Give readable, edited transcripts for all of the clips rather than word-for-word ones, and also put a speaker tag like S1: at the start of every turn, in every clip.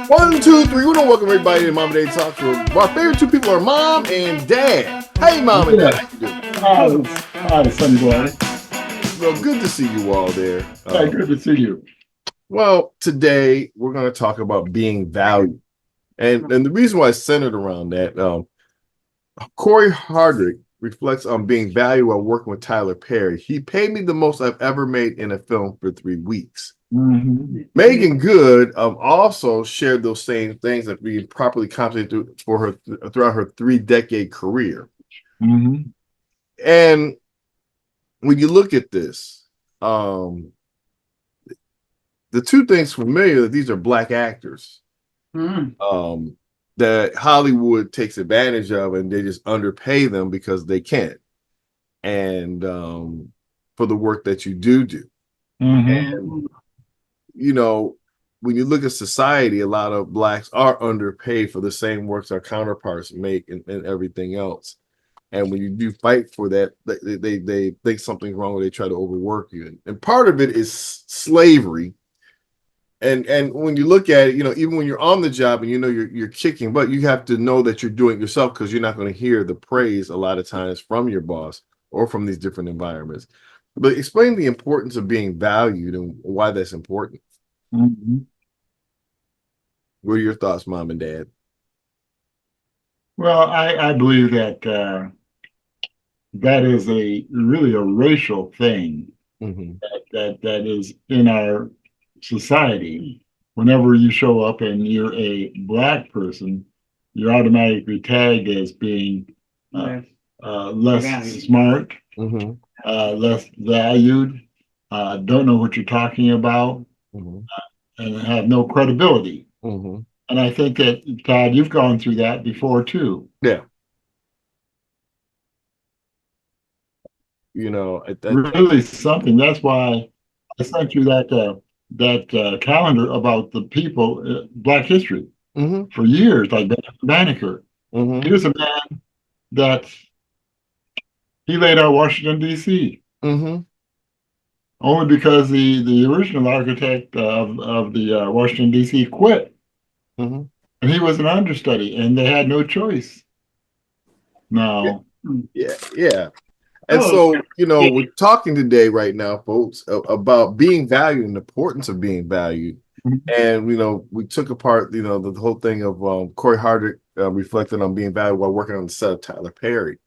S1: One, two, three. We don't welcome everybody to Mom and Dad Talk Show. Our favorite two people are Mom and Dad. Hey, Mom and Dad. How you doing?
S2: Hi, Sonny Boy.
S1: Well, good to see you all there.
S2: Hey, good to see you.
S1: Well, today we're going to talk about being valued. And the reason why it's centered around that, Corey Hardrick reflects on being valued while working with Tyler Perry. He paid me the most I've ever made in a film for 3 weeks.
S2: Mm-hmm.
S1: Megan Good also shared those same things of being properly compensated for her throughout her 3-decade career.
S2: Mm-hmm.
S1: And when you look at this, the two things familiar that these are Black actors that Hollywood takes advantage of, and they just underpay them because they can, and for the work that you do.
S2: Mm-hmm.
S1: And you know, when you look at society, a lot of Blacks are underpaid for the same works our counterparts make and everything else. And when you do fight for that, they think something's wrong, or they try to overwork you. And part of it is slavery. And when you look at it, even when you're on the job and you're kicking, but you have to know that you're doing it yourself, because you're not going to hear the praise a lot of times from your boss or from these different environments. But explain the importance of being valued and why that's important.
S2: Mm-hmm.
S1: What are your thoughts, Mom and Dad?
S2: Well, I believe that that is really a racial thing
S1: Mm-hmm.
S2: that is in our society. Whenever you show up and you're a Black person, you're automatically tagged as being less
S3: valued.
S2: smart,
S1: Mm-hmm.
S2: less valued, don't know what you're talking about,
S1: Mm-hmm.
S2: and have no credibility.
S1: Mm-hmm.
S2: And I think that, Todd, you've gone through that before too.
S1: Yeah.
S2: Really something. That's why I sent you that calendar about the people, Black history,
S1: Mm-hmm.
S2: for years, like Banneker.
S1: Mm-hmm.
S2: Here's a man that he laid out Washington, D.C.
S1: Mm-hmm.
S2: only because the original architect of the Washington, D.C. quit.
S1: Mm-hmm.
S2: And he was an understudy, and they had no choice. No.
S1: Yeah. And so, we're talking today right now, folks, about being valued and the importance of being valued. And, we took apart, the whole thing of Corey Hardrick reflecting on being valued while working on the set of Tyler Perry.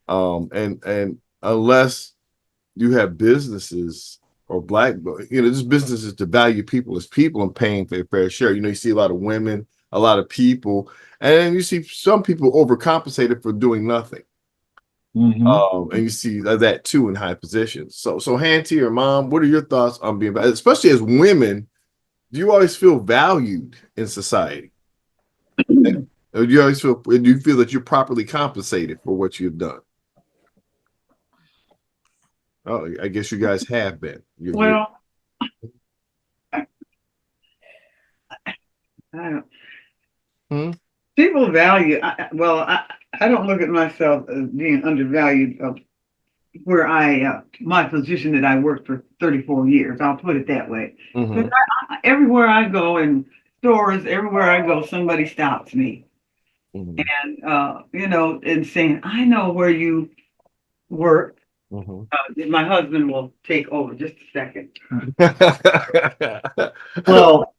S1: And unless you have businesses or just businesses to value people as people and paying their fair share. You see a lot of women, a lot of people, and then you see some people overcompensated for doing nothing.
S2: Mm-hmm.
S1: And you see that too in high positions. So Hantie or Mom, what are your thoughts on being valued, especially as women? Do you always feel valued in society? Or do you feel that you're properly compensated for what you've done? Oh, I guess you guys have been.
S3: Well, I don't. People value. I don't look at myself as being undervalued of where my position that I worked for 34 years. I'll put it that way.
S1: Mm-hmm.
S3: Everywhere I go, in stores, everywhere I go, somebody stops me.
S1: Mm-hmm.
S3: And and saying, I know where you work.
S1: Mm-hmm.
S3: My husband will take over just a second.
S2: Well,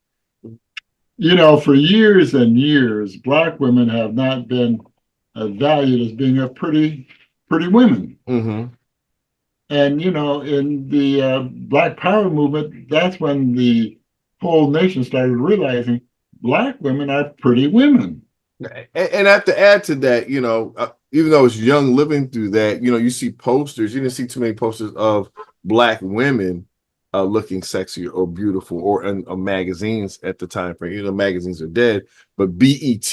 S2: for years and years, Black women have not been valued as being a pretty women.
S1: Mm-hmm.
S2: And, in the Black Power movement, that's when the whole nation started realizing Black women are pretty women.
S1: And I have to add to that, even though it's young living through that, you see posters. You didn't see too many posters of Black women looking sexy or beautiful, or in magazines at the time frame. Magazines are dead, but BET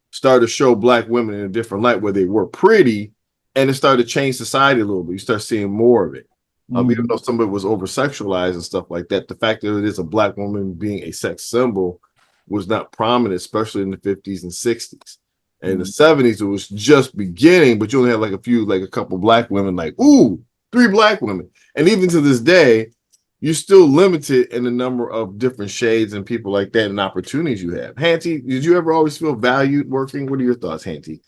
S1: started to show Black women in a different light, where they were pretty, and it started to change society a little bit. You start seeing more of it. Even though some of it was over sexualized and stuff like that, the fact that it is a Black woman being a sex symbol was not prominent, especially in the 50s and 60s. And in the 70s, it was just beginning, but you only had a couple Black women, 3 Black women. And even to this day, you're still limited in the number of different shades and people like that and opportunities you have. Hantie, did you ever always feel valued working? What are your thoughts, Hantie?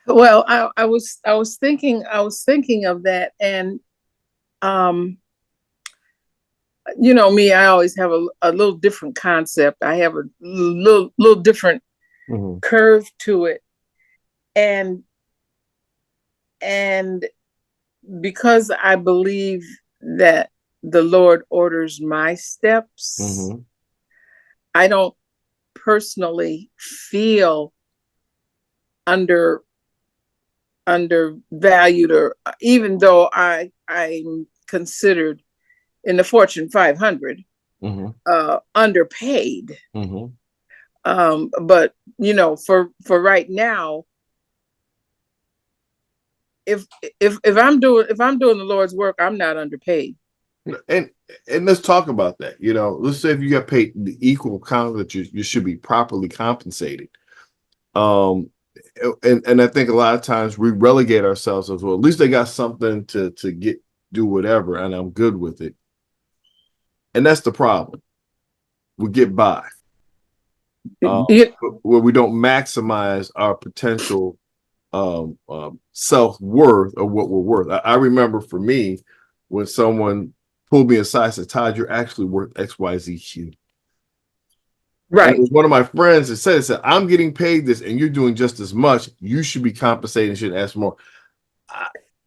S4: Well, I was thinking of that, and um, me, I always have a little different concept. I have a little different
S1: Mm-hmm.
S4: curve to it, and and because I believe that the Lord orders my steps,
S1: Mm-hmm.
S4: I don't personally feel under undervalued, or even though I'm considered in the Fortune 500
S1: Mm-hmm.
S4: underpaid.
S1: Mm-hmm.
S4: But for right now, if if I'm doing the Lord's work, I'm not underpaid.
S1: And let's talk about that. Let's say if you got paid the equal amount that you should be properly compensated. Um, and I think a lot of times we relegate ourselves as well. At least they got something to do whatever, and I'm good with it. And that's the problem. We get by, um,
S4: You-
S1: where we don't maximize our potential self-worth of what we're worth. I remember for me when someone pulled me aside and said, Todd, you're actually worth XYZ. And it
S4: right.
S1: was one of my friends that said, I'm getting paid this and you're doing just as much. You should be compensated and should ask more.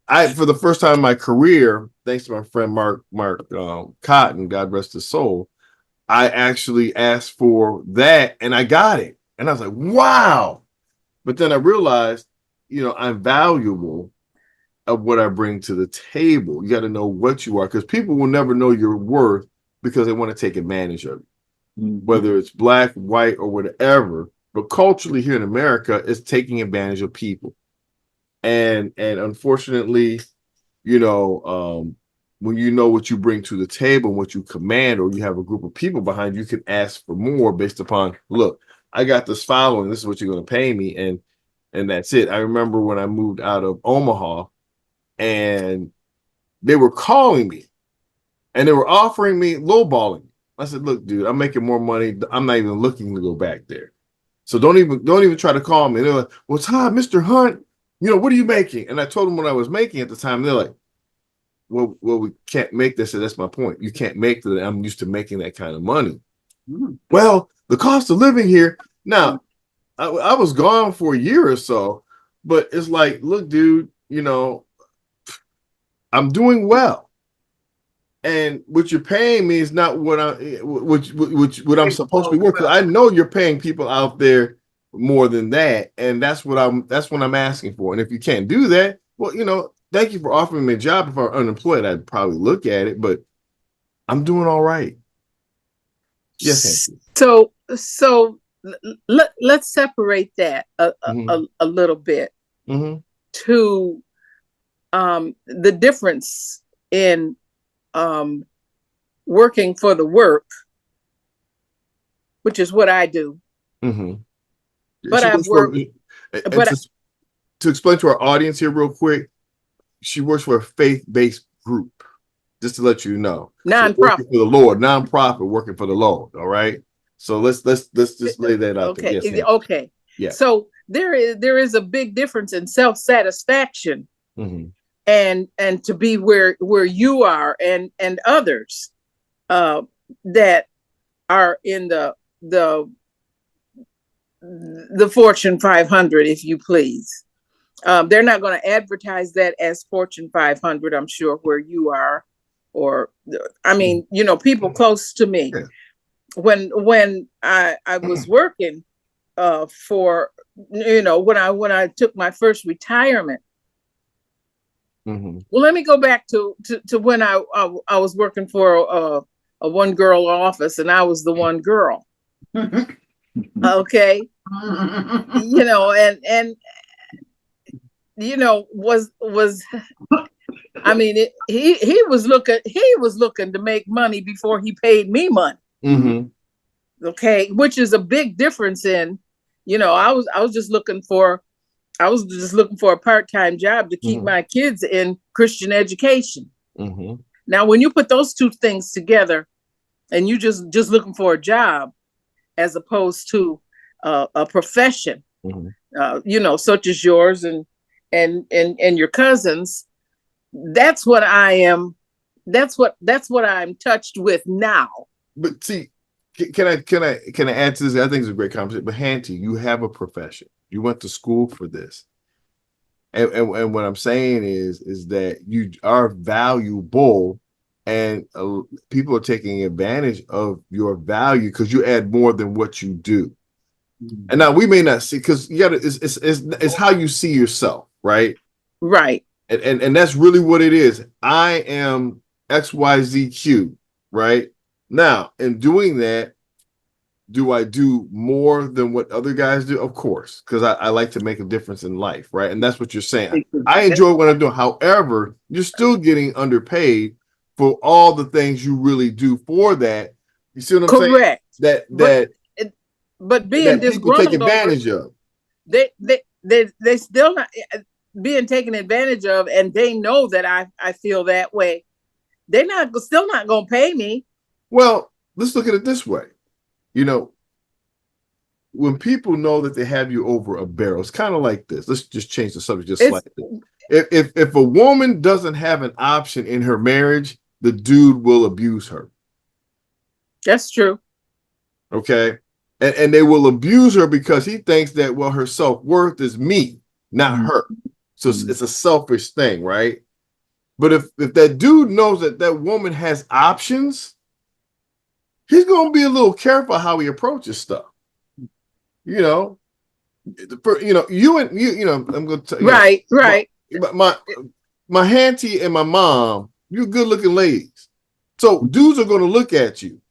S1: For the first time in my career, thanks to my friend Mark Cotton, God rest his soul, I actually asked for that and I got it. And I was like, wow. But then I realized, I'm valuable of what I bring to the table. You got to know what you are, because people will never know your worth because they want to take advantage of you, whether it's black, white, or whatever. But culturally here in America, it's taking advantage of people. And unfortunately, when you know what you bring to the table and what you command, or you have a group of people behind you, can ask for more based upon, look, I got this following, this is what you're going to pay me. And that's it. I remember when I moved out of Omaha and they were calling me and they were offering me lowballing. I said, look, dude, I'm making more money. I'm not even looking to go back there. So don't even try to call me. And they're like, well, Todd, Mr. Hunt, what are you making? And I told them what I was making at the time. They're like, well, we can't make this. And that's my point. You can't make that. I'm used to making that kind of money. Mm-hmm. Well, the cost of living here. Now, I was gone for a year or so, but it's like, look, dude, I'm doing well. And what you're paying me is not what I'm supposed to be worth. I know you're paying people out there more than that, and that's what I'm asking for. And if you can't do that, well, thank you for offering me a job. If I were unemployed, I'd probably look at it, but I'm doing all right. Yes,
S4: So let's separate that a little bit to the difference in working for the work, which is what I do. But I've worked.
S1: To explain to our audience here real quick, she works for a faith-based group. Just to let you know,
S4: nonprofit,
S1: so working for the Lord, nonprofit, working for the Lord. All right. So let's just lay that out.
S4: Okay.
S1: There. Yes,
S4: okay.
S1: Yeah.
S4: So there is a big difference in self-satisfaction and to be where you are and others that are in the Fortune 500, if you please. They're not going to advertise that as Fortune 500, I'm sure, where you are, or I mean, people close to me.
S1: Yeah.
S4: When I was working for, when I took my first retirement. Well, let me go back to when I was working for a one girl office, and I was the one girl. Okay, and was I mean, he was looking to make money before he paid me money. Okay, which is a big difference in, I was just looking for a part-time job to keep my kids in Christian education. Now, when you put those two things together, and you just looking for a job, as opposed to a profession, such as yours and your cousins, that's what I am. That's what I'm touched with now.
S1: But see, can I add to this? I think it's a great conversation. But Hantie, you have a profession. You went to school for this. And what I'm saying is that you are valuable, and people are taking advantage of your value because you add more than what you do. And now we may not see, because you got to, it's how you see yourself, right?
S4: Right.
S1: And that's really what it is. I am XYZQ, right? Now, in doing that, do I do more than what other guys do? Of course, because I like to make a difference in life, right? And that's what you're saying. I enjoy what I'm doing. However, you're still getting underpaid for all the things you really do for that. You see what I'm saying?
S4: Correct. But being
S1: that people take
S4: disgruntled
S1: advantage of.
S4: They still not being taken advantage of, and they know that I feel that way. They're still not gonna pay me.
S1: Well, let's look at it this way. When people know that they have you over a barrel, it's kind of like this. Let's just change the subject just slightly. If a woman doesn't have an option in her marriage, the dude will abuse her.
S4: That's true.
S1: Okay. And they will abuse her because he thinks that, well, her self-worth is me, not her. So it's a selfish thing, right? But if that dude knows that woman has options, he's going to be a little careful how he approaches stuff. I'm going to tell you.
S4: Right.
S1: My Hantie and my mom, you're good looking ladies. So dudes are going to look at you.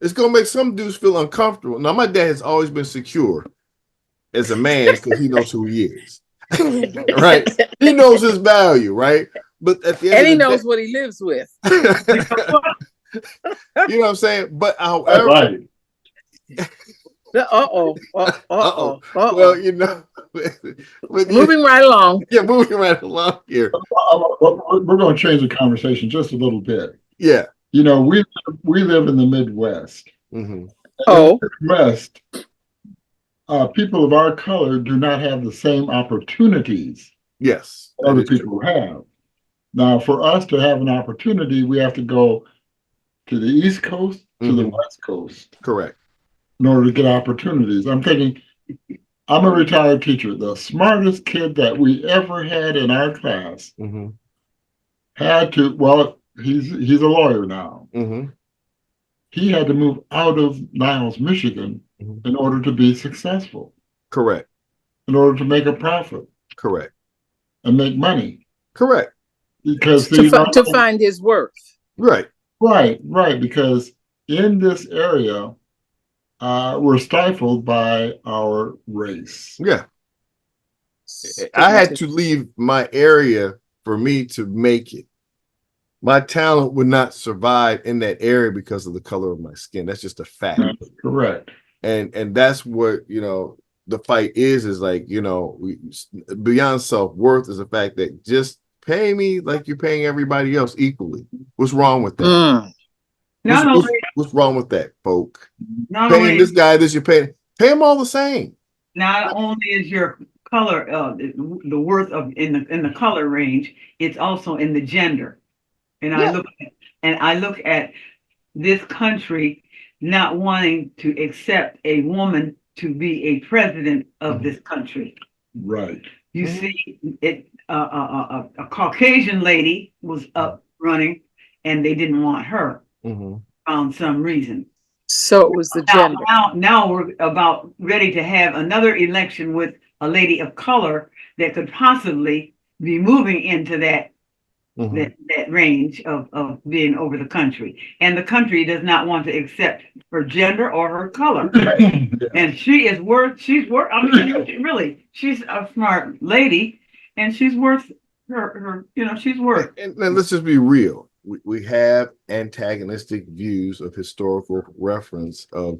S1: It's going to make some dudes feel uncomfortable. Now, my dad has always been secure as a man because he knows who he is. Right? He knows his value, right? But at the end
S4: he knows what he lives with.
S1: You know what I'm saying? But however,
S2: right.
S1: Well,
S4: moving right along.
S1: Yeah, moving right along here.
S2: We're going to change the conversation just a little bit.
S1: Yeah.
S2: We live in the Midwest.
S1: Mm-hmm.
S2: In the Midwest, people of our color do not have the same opportunities.
S1: Yes,
S2: other people have. Now, for us to have an opportunity, we have to go to the East Coast, to the West Coast.
S1: Correct.
S2: In order to get opportunities. I'm thinking, I'm a retired teacher. The smartest kid that we ever had in our class had to, well, he's a lawyer now. He had to move out of Niles, Michigan in order to be successful.
S1: Correct.
S2: In order to make a profit.
S1: Correct.
S2: And make money.
S1: Correct.
S4: Because to find his worth.
S1: Right.
S2: Right. Because in this area, we're stifled by our race.
S1: Yeah. I had to leave my area for me to make it. My talent would not survive in that area because of the color of my skin. That's just a fact.
S2: That's correct.
S1: And that's what, the fight is like, beyond self-worth is the fact that just pay me like you're paying everybody else equally. What's wrong with that? What's wrong with that, folk? Paying this guy this, you're pay him all the same.
S3: Not only is your color the worth of in the color range, it's also in the gender. And I look at this country not wanting to accept a woman to be a president of this country.
S2: Right.
S3: You see, it a Caucasian lady was up running, and they didn't want her on some reason.
S4: So it was the gender.
S3: Now we're about ready to have another election with a lady of color that could possibly be moving into that range of being over the country. And the country does not want to accept her gender or her color. And she's a smart lady, and she's worth her she's worth.
S1: And let's just be real. We have antagonistic views of historical reference of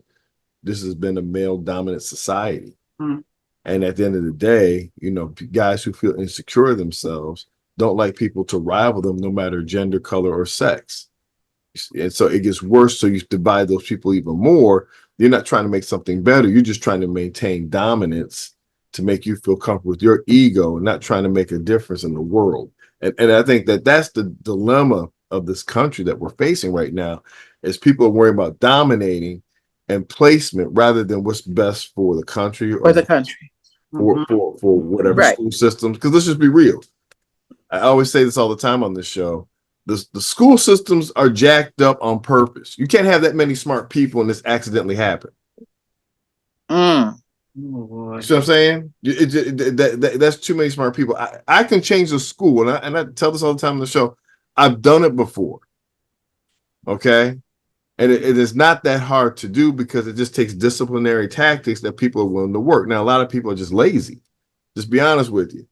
S1: this has been a male dominant society. And at the end of the day, guys who feel insecure themselves don't like people to rival them, no matter gender, color, or sex. And so it gets worse. So you divide those people even more. You're not trying to make something better. You're just trying to maintain dominance to make you feel comfortable with your ego and not trying to make a difference in the world. And I think that that's the dilemma of this country that we're facing right now, is people are worrying about dominating and placement rather than what's best for the country
S4: For the country.
S1: for whatever
S4: Right.
S1: school systems. Because let's just be real. I always say this all the time on this show. The school systems are jacked up on purpose. You can't have that many smart people and this accidentally happen.
S3: Oh,
S1: You see what I'm saying? That's too many smart people. I can change the school, and I tell this all the time on the show. I've done it before. Okay. And it is not that hard to do because it just takes disciplinary tactics that people are willing to work. Now, a lot of people are just lazy. Just be honest with you.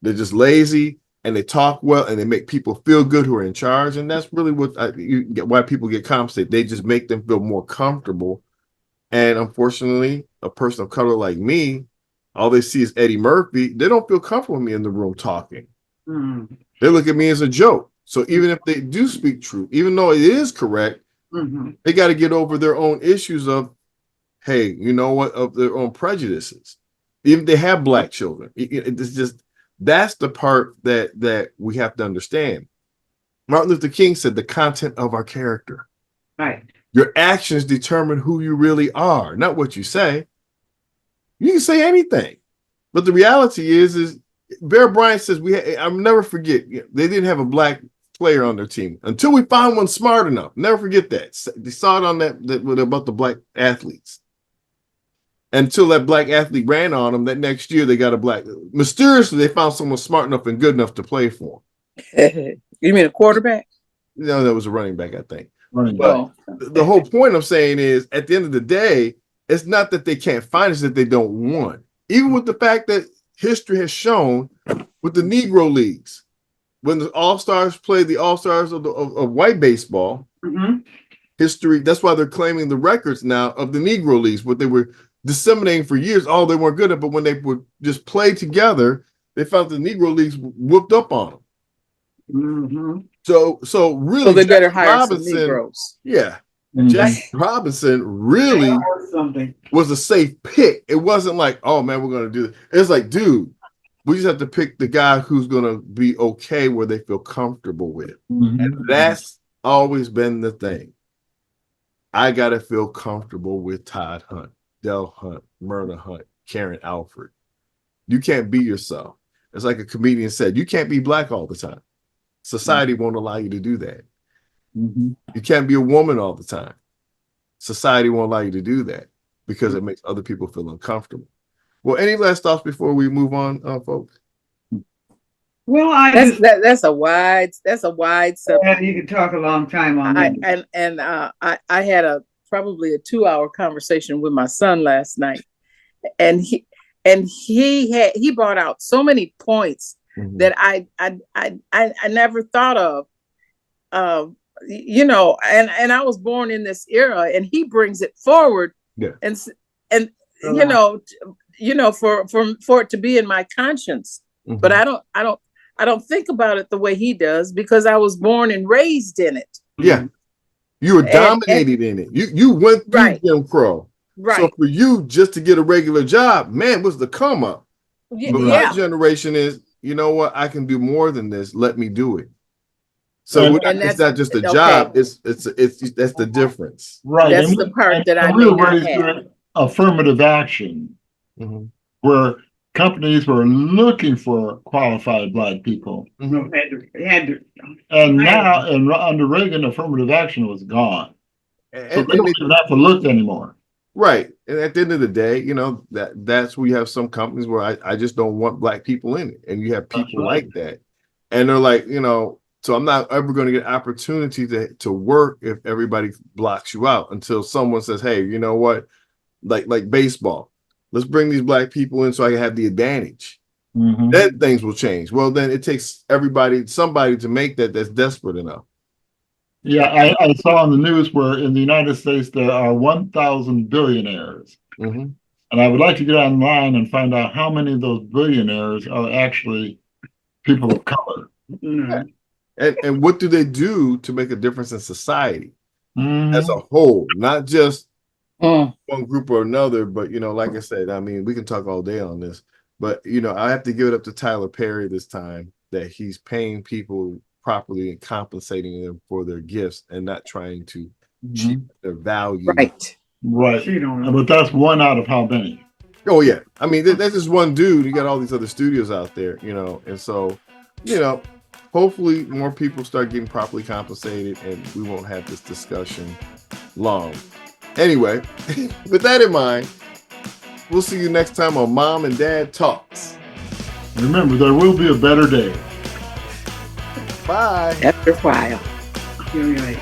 S1: They're just lazy and they talk well and they make people feel good who are in charge. And that's really why people get compensated. They just make them feel more comfortable. And unfortunately, a person of color like me, all they see is Eddie Murphy. They don't feel comfortable with me in the room talking. They look at me as a joke. So even if they do speak truth, even though it is correct, they got to get over their own issues of, hey, you know what, of their own prejudices. Even if they have black children, it's just, that's the part that we have to understand. Martin Luther King said the content of our character.
S3: right.
S1: Your actions determine who you really are, not what you say. You can say anything, but the reality is Bear Bryant says I'll never forget, they didn't have a black player on their team until we found one smart enough. Never forget that. They saw it on that about the black athletes. Until that black athlete ran on them, that next year they got a black. Mysteriously, they found someone smart enough and good enough to play for
S4: You mean a quarterback?
S1: them. That was a running back, I think.
S2: Running
S1: But
S2: back.
S1: the whole point I'm saying is, at the end of the day, it's not that they can't find it, it's that they don't want. Even with the fact that history has shown with the Negro leagues, when the All-Stars played the All-Stars of white baseball, history, that's why they're claiming the records now of the Negro leagues, what they were disseminating for years. Oh, they weren't good at, but when they would just play together, they found the Negro leagues whooped up on them. So really,
S4: So they better
S1: Jack
S4: hire some
S1: Robinson,
S4: Negroes.
S1: yeah,
S2: Mhm.
S1: Jack Robinson really
S3: Something.
S1: was a safe pick. It wasn't like, oh man, we're gonna do it. It's like, dude, we just have to pick the guy who's gonna be okay where they feel comfortable with. And that's always been the thing. I gotta feel comfortable with Todd Hunt, Del Hunt, Myrna Hunt, Karen Alford. You can't be yourself. It's like a comedian said, you can't be black all the time. Society won't allow you to do that. You can't be a woman all the time. Society won't allow you to do that because it makes other people feel uncomfortable. Well, any last thoughts before we move on, folks?
S3: Well,
S4: That's a wide subject.
S3: you can talk a long time on that.
S4: I had probably a 2-hour conversation with my son last night, and he brought out so many points that I never thought of. And I was born in this era, and he brings it forward.
S1: Yeah.
S4: And for it to be in my conscience, but I don't think about it the way he does because I was born and raised in it.
S1: Yeah. You were dominated in it. You went through Jim Crow.
S4: Right.
S1: So for you just to get a regular job, man, was the come up. But my generation is, you know what? I can do more than this. Let me do it. So it's not just a job. It's that's the difference.
S2: Right.
S4: That's the part that I may not have.
S2: Affirmative action, where companies were looking for qualified black people.
S3: And
S2: now, under Reagan, affirmative action was gone. So they don't even have to look anymore.
S1: Right. And at the end of the day, that's where you have some companies where I just don't want black people in it. And you have people like that. And they're like, so I'm not ever going to get opportunity to work if everybody blocks you out until someone says, hey, you know what? Like baseball, let's bring these black people in so I can have the advantage. Then things will change. Well, then it takes somebody to make that's desperate enough.
S2: Yeah, I saw on the news where in the United States there are 1,000 billionaires. And I would like to get online and find out how many of those billionaires are actually people of color.
S3: Mhm.
S1: And what do they do to make a difference in society
S2: Mhm.
S1: as a whole, not just
S4: Mm.
S1: one group or another, but like I said, I mean, we can talk all day on this, but I have to give it up to Tyler Perry this time that he's paying people properly and compensating them for their gifts and not trying to cheat their value.
S4: Right.
S2: Right.
S3: She don't know.
S2: But that's one out of how many?
S1: Oh yeah, I mean that's just one dude. You got all these other studios out there, and so hopefully more people start getting properly compensated, and we won't have this discussion long. Anyway, with that in mind, we'll see you next time on Mom and Dad Talks.
S2: Remember, there will be a better day.
S1: Bye.
S4: After a while.
S3: You're right.